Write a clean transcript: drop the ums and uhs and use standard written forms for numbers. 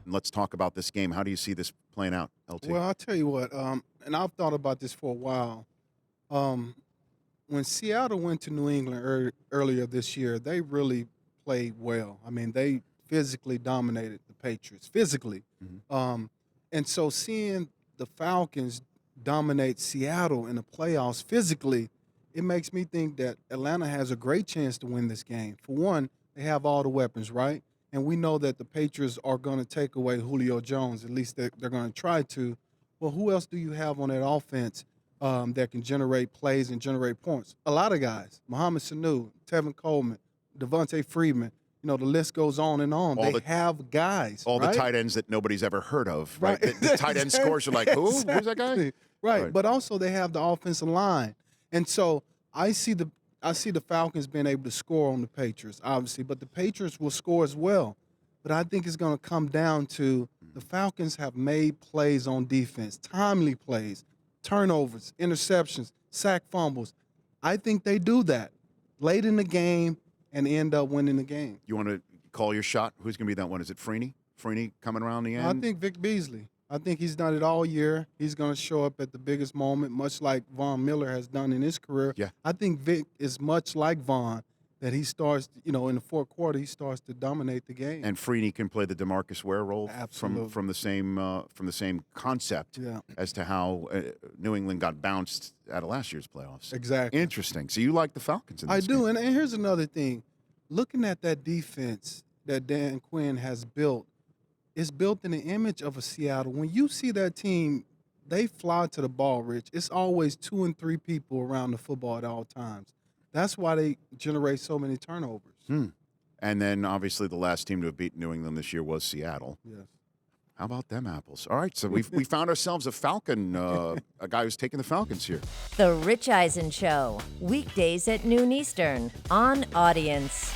and let's talk about this game. How do you see this playing out, LT? Well, I'll tell you what, and I've thought about this for a while. Um, when Seattle went to New England earlier this year, they really played well. I mean, they physically dominated the Patriots, physically. And so seeing the Falcons dominate Seattle in the playoffs physically, it makes me think that Atlanta has a great chance to win this game. For one, they have all the weapons, right? And we know that the Patriots are going to take away Julio Jones. At least they're going to try to. Well, who else do you have on that offense that can generate plays and generate points? A lot of guys. Mohamed Sanu, Tevin Coleman, Devontae Freeman. You know, the list goes on and on. They have guys. All right? the tight ends that nobody's ever heard of, right? The tight end scores are like, who? Exactly. Who's that guy? Right. But also they have the offensive line. And so I see the Falcons being able to score on the Patriots, obviously, but the Patriots will score as well. But I think it's going to come down to the Falcons have made plays on defense, timely plays, turnovers, interceptions, sack fumbles. I think they do that late in the game and end up winning the game. You want to call your shot? Who's going to be that one? Is it Freeney? Freeney coming around the end? I think Vic Beasley. I think he's done it all year. He's going to show up at the biggest moment, much like Von Miller has done in his career. Yeah. I think Vic is much like Von, that he starts, in the fourth quarter, he starts to dominate the game. And Freeney can play the DeMarcus Ware role Absolutely. from the same concept as to how New England got bounced out of last year's playoffs. Exactly. Interesting. So you like the Falcons in this I do. game. And here's another thing. Looking at that defense that Dan Quinn has built, it's built in the image of a Seattle. When you see that team, they fly to the ball, Rich. It's always 2 and 3 people around the football at all times. That's why they generate so many turnovers. And then, obviously, the last team to have beaten New England this year was Seattle. Yes. How about them apples? All right, so we found ourselves a Falcon, a guy who's taking the Falcons here. The Rich Eisen Show, weekdays at noon Eastern on Audience.